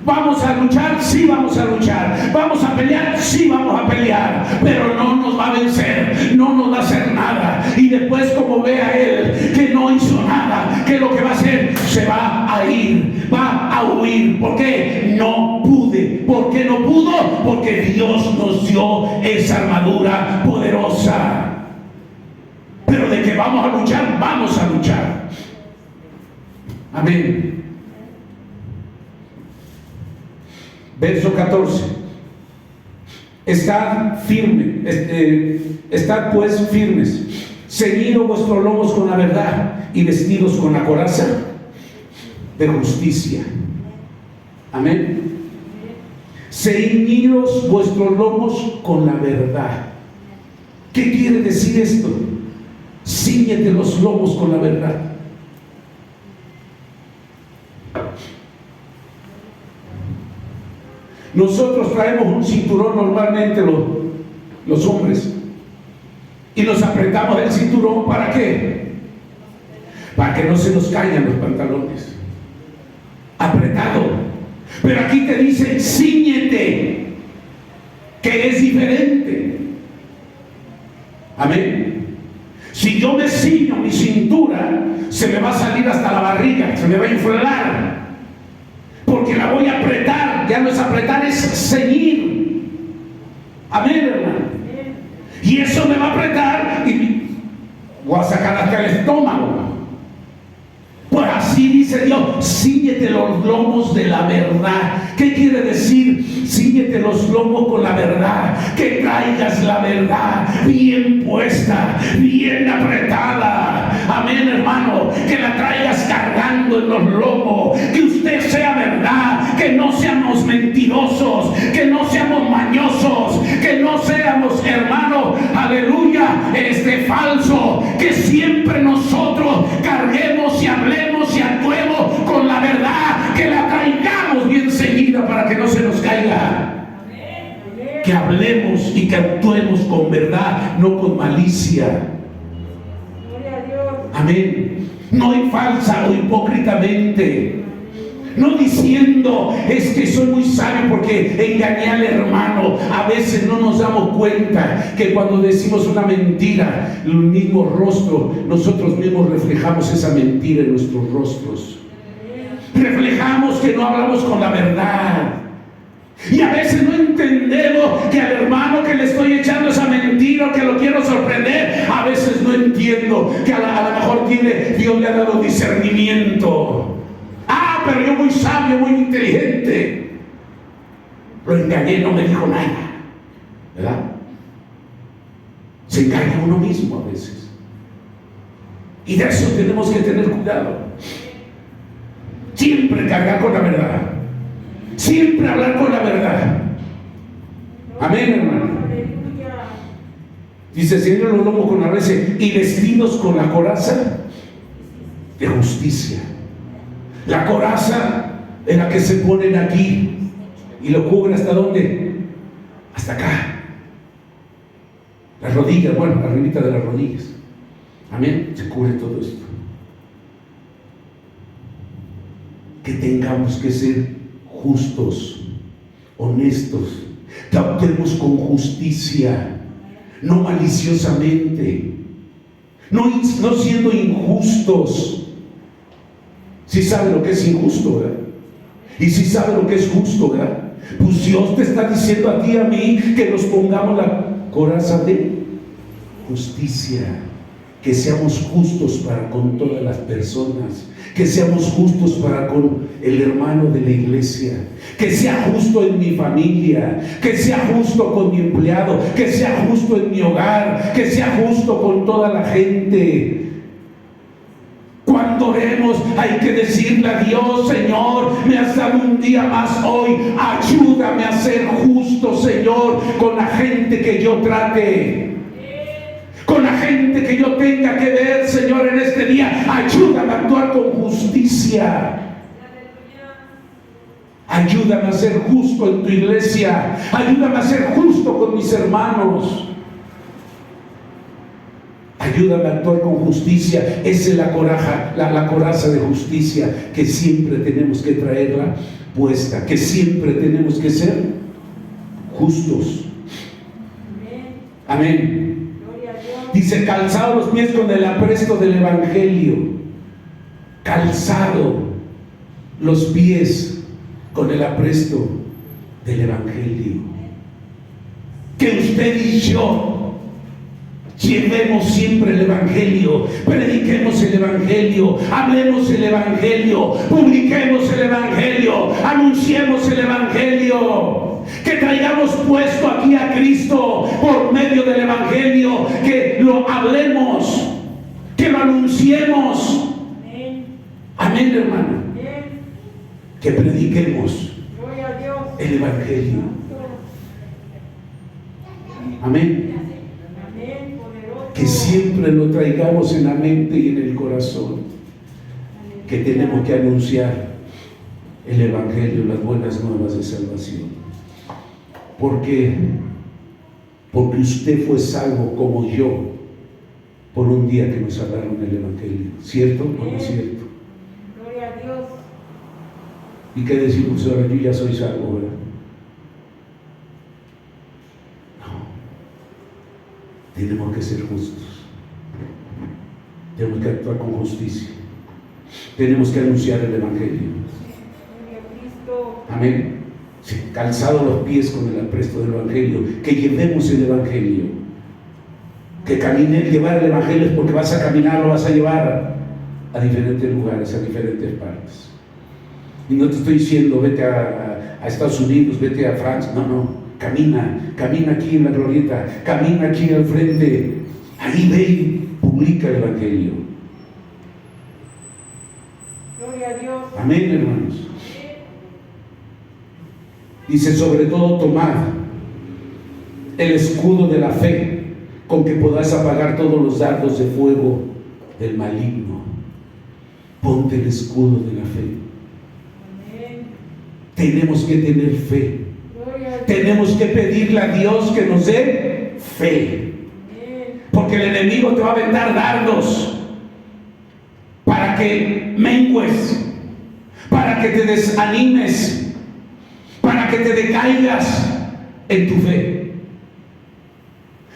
¿Vamos a luchar? Sí, vamos a luchar. ¿Vamos a pelear? Sí, vamos a pelear. Pero no nos va a vencer, no nos va a hacer nada. Y después, como vea él que no hizo nada, ¿qué es lo que va a hacer? Se va a ir, va a huir. ¿Por qué? No pude. ¿Por qué no pudo? Porque Dios nos dio esa armadura poderosa. Pero de que vamos a luchar, vamos a luchar. Amén. Verso 14: estad firme, estad pues firmes, ceñidos vuestros lomos con la verdad y vestidos con la coraza de justicia. Amén. Ceñidos vuestros lomos con la verdad. ¿Qué quiere decir esto? Cíñete los lomos con la verdad. Nosotros traemos un cinturón normalmente los hombres, y nos apretamos el cinturón. ¿Para qué? Para que no se nos caigan los pantalones. Apretado. Pero aquí te dice cíñete, que es diferente. Amén. Si yo me ciño mi cintura, se me va a salir hasta la barriga, se me va a inflar, porque la voy a apretar. Ya no es apretar, es ceñir. Amén, hermano. Y eso me va a apretar y voy a sacar hasta el estómago. Pues así dice Dios: cíñete los lomos de la verdad. ¿Qué quiere decir? Cíñete los lomos con la verdad. Que traigas la verdad bien puesta, bien apretada. Amén, hermano. Que la traigas cargando en los lomos. Que usted sea verdad. Que no seamos mentirosos. Que no seamos mañosos. Que no seamos, hermano, aleluya, falso. Que siempre nosotros carguemos y hablemos y actuemos con la verdad. Que la traigamos bien ceñida para que no se nos caiga. Que hablemos y que actuemos con verdad, no con malicia. Amén. No en falsa o hipócritamente. No diciendo: es que soy muy sabio porque engañé al hermano. A veces no nos damos cuenta que cuando decimos una mentira, el mismo rostro, nosotros mismos reflejamos esa mentira en nuestros rostros. Reflejamos que no hablamos con la verdad. Y a veces no entendemos que al hermano que le estoy echando esa mentira, que lo quiero sorprender, a veces no entiendo que a lo mejor Dios le ha dado discernimiento. Pero yo muy sabio, muy inteligente, lo engañé, no me dijo nada, ¿verdad? Se engaña a uno mismo a veces, y de eso tenemos que tener cuidado. Siempre cargar con la verdad, siempre hablar con la verdad. Amén, hermano. Dice: ceñidos los lomos con la verdad y vestidos con la coraza de justicia. La coraza es la que se ponen aquí y lo cubre hasta ¿dónde? Hasta acá. Las rodillas, bueno, arribita de las rodillas. Amén. Se cubre todo esto. Que tengamos que ser justos, honestos, que actuemos con justicia, no maliciosamente, no siendo injustos. Si sabe lo que es injusto, ¿verdad? Y si sabe lo que es justo, ¿verdad? Pues Dios te está diciendo a ti y a mí que nos pongamos la coraza de justicia, que seamos justos para con todas las personas, que seamos justos para con el hermano de la iglesia, que sea justo en mi familia, que sea justo con mi empleado, que sea justo en mi hogar, que sea justo con toda la gente. Cuando oremos hay que decirle a Dios: Señor, me has dado un día más hoy, ayúdame a ser justo, Señor, con la gente que yo trate, con la gente que yo tenga que ver, Señor, en este día. Ayúdame a actuar con justicia. Ayúdame a ser justo en tu iglesia. Ayúdame a ser justo con mis hermanos. Ayúdame a actuar con justicia. Esa es la coraza de justicia que siempre tenemos que traerla puesta, que siempre tenemos que ser justos. Amén. Dice: calzado los pies con el apresto del Evangelio. Calzado los pies con el apresto del Evangelio. Que usted y yo llevemos siempre el Evangelio, prediquemos el Evangelio, hablemos el Evangelio, publiquemos el Evangelio, anunciemos el Evangelio, que traigamos puesto aquí a Cristo por medio del Evangelio, que lo hablemos, que lo anunciemos. Amén, hermano. Que prediquemos el Evangelio. Amén. Que siempre lo traigamos en la mente y en el corazón, que tenemos que anunciar el Evangelio, las buenas nuevas de salvación. Porque usted fue salvo como yo por un día que nos hablaron del Evangelio. ¿Cierto o no es cierto? Gloria a Dios. ¿Y qué decimos ahora? Yo ya soy salvo, ¿verdad? Tenemos que ser justos, tenemos que actuar con justicia, tenemos que anunciar el Evangelio. Amén. Sí, calzado los pies con el apresto del Evangelio, que llevemos el Evangelio, que camine. Llevar el Evangelio es porque vas a caminar, lo vas a llevar a diferentes lugares, a diferentes partes. Y no te estoy diciendo vete a Estados Unidos, vete a Francia, no. Camina aquí en la glorieta, camina aquí al frente, ahí ve y publica el Evangelio. Gloria a Dios. Amén, hermanos. Dice: sobre todo tomad el escudo de la fe, con que podáis apagar todos los dardos de fuego del maligno. Ponte el escudo de la fe. Amén. Tenemos que tener fe. Tenemos que pedirle a Dios que nos dé fe, porque el enemigo te va a aventar dardos para que mengues, para que te desanimes, para que te decaigas en tu fe,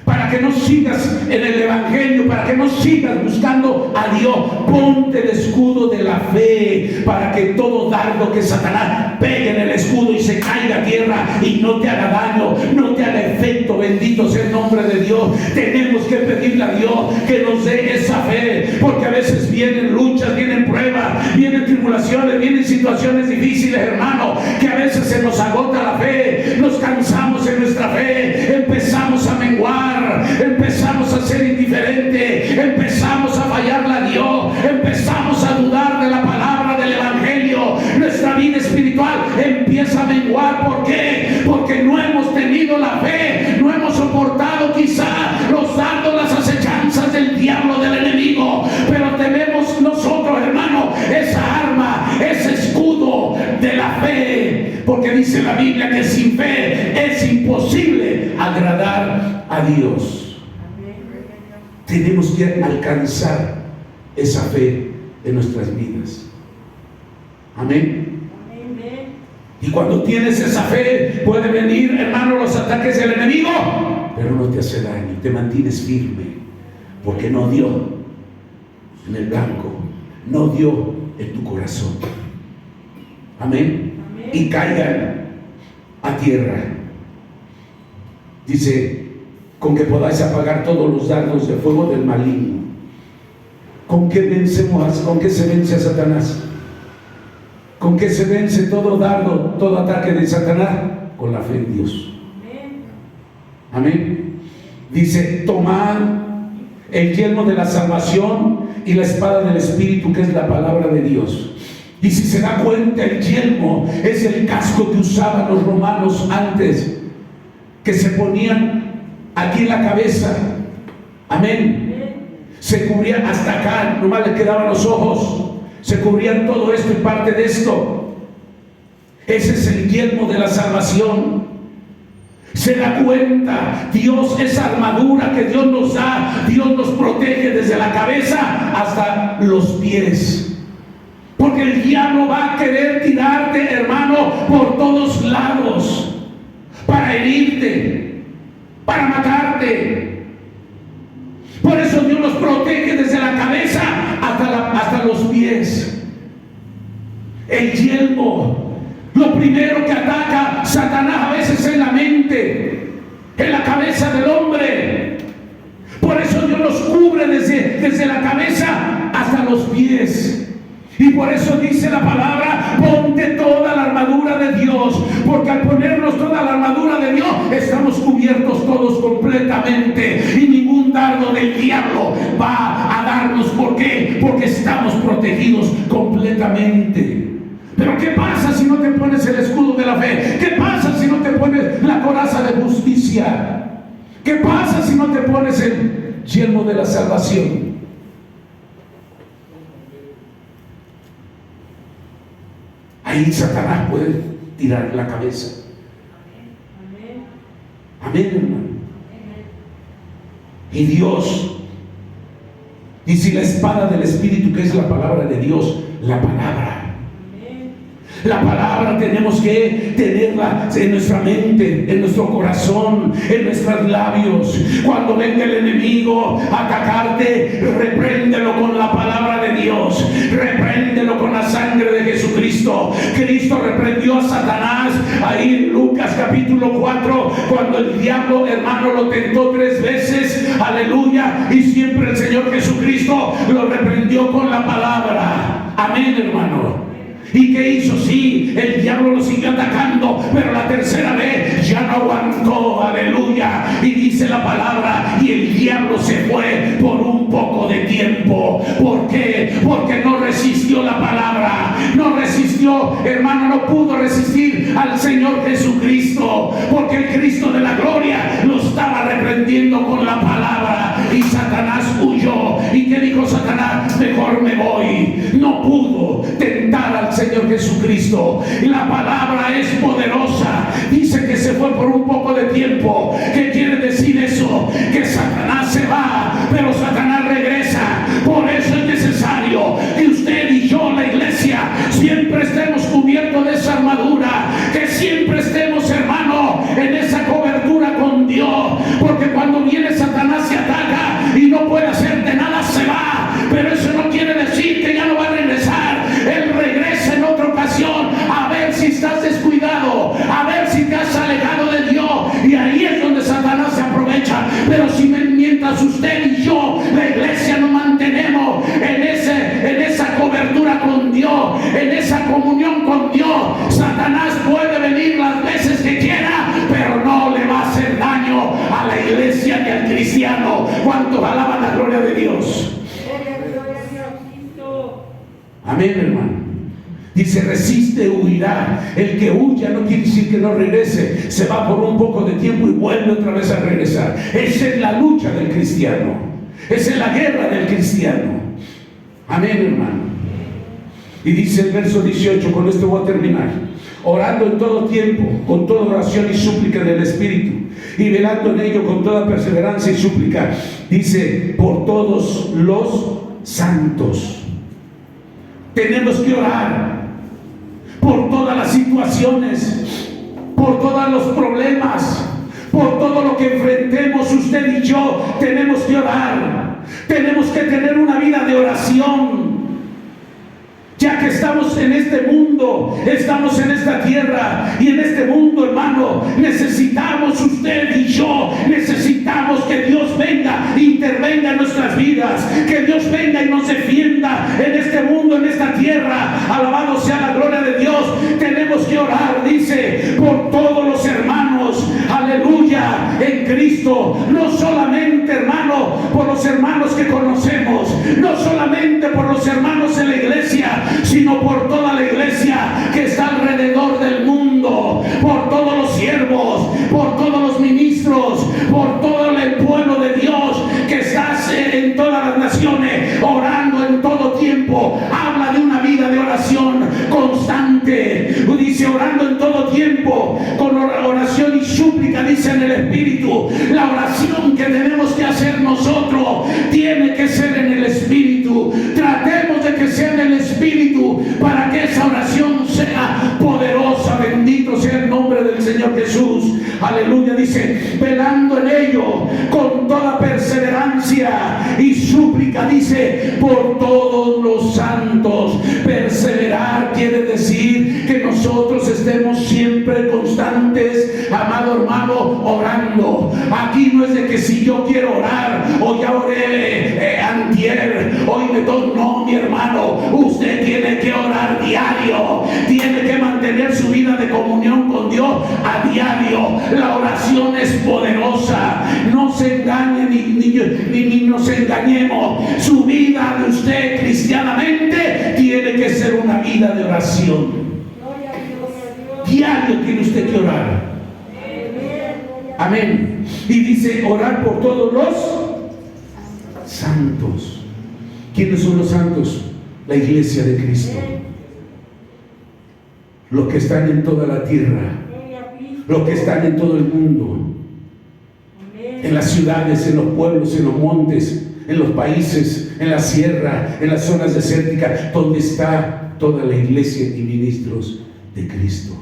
para que no sigas en el Evangelio, para que no sigas buscando a Dios. Ponte el escudo de la fe, para que todo dardo que Satanás pegue en el escudo y se caiga a tierra y no te haga daño, no te haga efecto. Bendito sea el nombre de Dios. Tenemos que pedirle a Dios que nos dé esa fe, porque a veces vienen luchas, vienen pruebas, vienen tribulaciones, vienen situaciones difíciles, hermano, que a veces se nos agota la fe, nos cansamos en nuestra fe, empezamos a menguar, empezamos a ser indiferentes, empezamos a fallarle a Dios, empezamos a dudar de la palabra del Evangelio. Nuestra vida espiritual empieza a menguar. ¿Por qué? Porque no hemos tenido la fe, no hemos soportado quizá los dardos, las acechanzas del diablo, del enemigo, pero tenemos nosotros, hermano, esa arma, ese escudo de la fe, porque dice la Biblia que sin fe es imposible agradar a Dios. Tenemos que alcanzar esa fe en nuestras vidas. Amén. Y cuando tienes esa fe, puede venir, hermano, los ataques del enemigo, pero no te hace daño, te mantienes firme, porque no dio en el blanco, no dio en tu corazón. Amén. Y caigan a tierra. Dice: con que podáis apagar todos los dardos de fuego del maligno. ¿Con qué vencemos? ¿Con qué se vence a Satanás? ¿Con qué se vence todo dardo, todo ataque de Satanás? Con la fe en Dios. Amén. Dice: tomad el yelmo de la salvación y la espada del Espíritu, que es la palabra de Dios. Y si se da cuenta, el yelmo es el casco que usaban los romanos antes, que se ponían aquí en la cabeza. Amén. Se cubrían hasta acá, nomás le quedaban los ojos. Se cubrían todo esto y parte de esto. Ese es el yelmo de la salvación. Se da cuenta, Dios, esa armadura que Dios nos da, Dios nos protege desde la cabeza hasta los pies. Porque el diablo va a querer tirarte, hermano, por todos lados, para herirte, para matarte. Por eso Dios nos protege desde la cabeza hasta los pies. El yelmo, lo primero que ataca Satanás a veces es la mente, en la cabeza del hombre. Por eso Dios nos cubre desde la cabeza hasta los pies. Y por eso dice la palabra: ponte toda la armadura de Dios, porque al ponernos toda la armadura de Dios estamos cubiertos todos completamente, y ningún dardo del diablo va a darnos. ¿Por qué? Porque estamos protegidos completamente. Pero ¿qué pasa si no te pones el escudo de la fe? ¿Qué pasa si no te pones la coraza de justicia? ¿Qué pasa si no te pones el yelmo de la salvación? Ahí Satanás puede tirar la cabeza. Amén, hermano. Y Dios, y si la espada del Espíritu, que es la palabra de Dios, la palabra tenemos que tenerla en nuestra mente, en nuestro corazón, en nuestros labios. Cuando venga el enemigo a atacarte, repréndelo con la palabra de Dios, repréndelo con la sangre de Jesucristo. Cristo reprendió a Satanás ahí en Lucas capítulo 4, cuando el diablo, hermano, lo tentó 3 veces, aleluya, y siempre el Señor Jesucristo lo reprendió con la palabra. Amén, hermano. ¿Y qué hizo? Sí, el diablo lo siguió atacando, pero la tercera vez ya no aguantó, aleluya. Y dice la palabra: y el diablo se fue por un poco de tiempo. ¿Por qué? Porque no resistió la palabra, no resistió, hermano, no pudo resistir al Señor Jesucristo, porque el Cristo de la gloria lo estaba reprendiendo con la palabra, y Satanás huyó. ¿Y qué dijo Satanás? Mejor me voy. No pudo tentar al Señor Jesucristo. La palabra es poderosa. Dice que se fue por un poco de tiempo. ¿Qué quiere decir eso? Que Satanás se va, pero Satanás regresa. Por eso es necesario que usted y yo, la iglesia, siempre estemos cubiertos de esa armadura, que siempre estemos, hermano, en esa cobertura con Dios, porque cuando viene Satanás se ataca y no puede hacerte nada, se va. Pero eso no quiere decir que ya no va a regresar. Él regresa en otra ocasión, a ver si estás descuidado, a ver si te has alejado de Dios, y ahí es donde Satanás se aprovecha. Pero si mientras usted y yo, la iglesia, nos mantenemos en esa cobertura con Dios, en esa comunión con Dios, Satanás puede venir las veces que quiera, pero no le va a hacer daño a la iglesia ni al cristiano. ¿Cuántos alaban la gloria de Dios? Amén, hermano. Dice: resiste, huirá. El que huya no quiere decir que no regrese. Se va por un poco de tiempo y vuelve otra vez a regresar. Esa es la lucha del cristiano. Esa es la guerra del cristiano. Amén, hermano. Y dice el verso 18, con esto voy a terminar: orando en todo tiempo, con toda oración y súplica del Espíritu, y velando en ello con toda perseverancia y súplica. Dice: por todos los santos. Tenemos que orar por todas las situaciones, por todos los problemas, por todo lo que enfrentemos usted y yo. Tenemos que orar. Tenemos que tener una vida de oración. Ya que estamos en este mundo, estamos en esta tierra, y en este mundo, hermano, necesitamos, usted y yo, necesitamos que Dios venga, intervenga en nuestras vidas, que Dios venga y nos defienda en este mundo, en esta tierra. Alabado sea la gloria de Dios. Tenemos que orar, dice, por todos los hermanos, aleluya, en Cristo, no solamente, hermano, por los hermanos que conocemos, no solamente por los hermanos en la iglesia, sino por toda la iglesia que está alrededor del mundo, por todos los siervos, por todos los ministros, por todo el pueblo de Dios que está en todas las naciones, orando en todo tiempo. Habla de una vida de oración constante. Dice orando en todo tiempo, con oración y súplica, dice en el Espíritu. La oración que tenemos que hacer nosotros tiene que ser en el Espíritu. Tratemos de que sea en el Espíritu para que esa oración sea poderosa. Bendito sea el nombre del Señor Jesús. Aleluya. Dice, velando en ello con toda perseverancia y súplica, dice, por todos los santos. Perseverar quiere decir que nosotros estemos siempre constantes, amado hermano, orando. Aquí no es de que si yo quiero orar o ya oré antier, hoy me toca. No, mi hermano, usted tiene que orar diario, tiene que mantener su vida de comunión con Dios a diario. La oración es poderosa. No se engañe ni nos engañemos. Su vida de usted cristianamente tiene que ser una vida de oración. Diario tiene usted que orar. Amén. Y dice orar por todos los santos. ¿Quiénes son los santos? La iglesia de Cristo. Los que están en toda la tierra, los que están en todo el mundo, en las ciudades, en los pueblos, en los montes, en los países, en la sierra, en las zonas desérticas, donde está toda la iglesia y ministros de Cristo,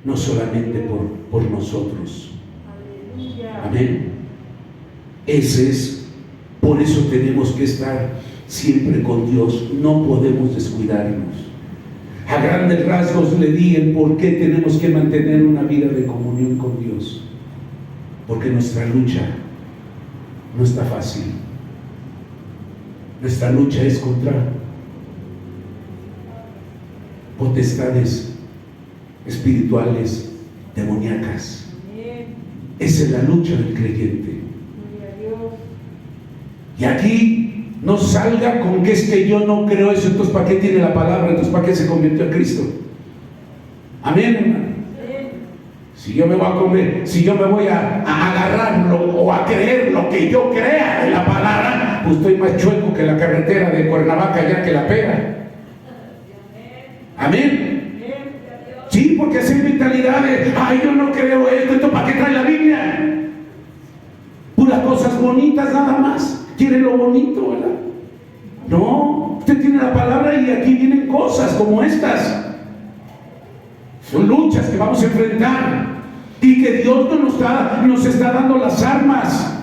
no solamente por nosotros. Amén. Por eso tenemos que estar siempre con Dios, no podemos descuidarnos. A grandes rasgos le di el por qué tenemos que mantener una vida de comunión con Dios. Porque nuestra lucha no está fácil. Nuestra lucha es contra potestades espirituales demoníacas. Esa es la lucha del creyente. Y aquí no salga con que es que yo no creo eso, entonces ¿para qué tiene la palabra? Entonces ¿para qué se convirtió a Cristo? Amén, hermano. Si yo me voy a agarrarlo o a creer lo que yo crea de la palabra, pues estoy más chueco que la carretera de Cuernavaca ya que la pega. Amén. Sí, porque esa mentalidad de, ay, yo no creo esto, entonces ¿para qué trae la Biblia? Puras cosas bonitas nada más. Quiere lo bonito, ¿verdad? No, usted tiene la palabra y aquí vienen cosas como estas. Son luchas que vamos a enfrentar y que Dios nos está dando las armas.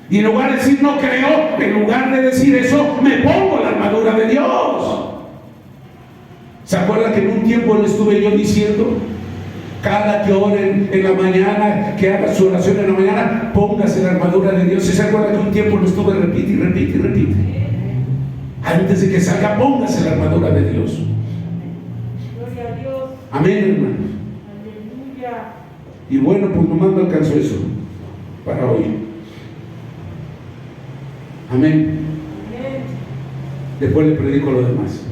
Y en lugar de decir no creo, en lugar de decir eso, me pongo la armadura de Dios. ¿Se acuerda que en un tiempo le estuve yo diciendo? Cada que oren en la mañana, que haga su oración en la mañana, póngase la armadura de Dios. ¿Se acuerda que un tiempo lo estuve repite? Antes de que salga, póngase la armadura de Dios. Gloria a Dios. Amén, hermanos. Aleluya. Y bueno, pues nomás me alcanzó eso para hoy. Amén. Amén. Después le predico lo demás.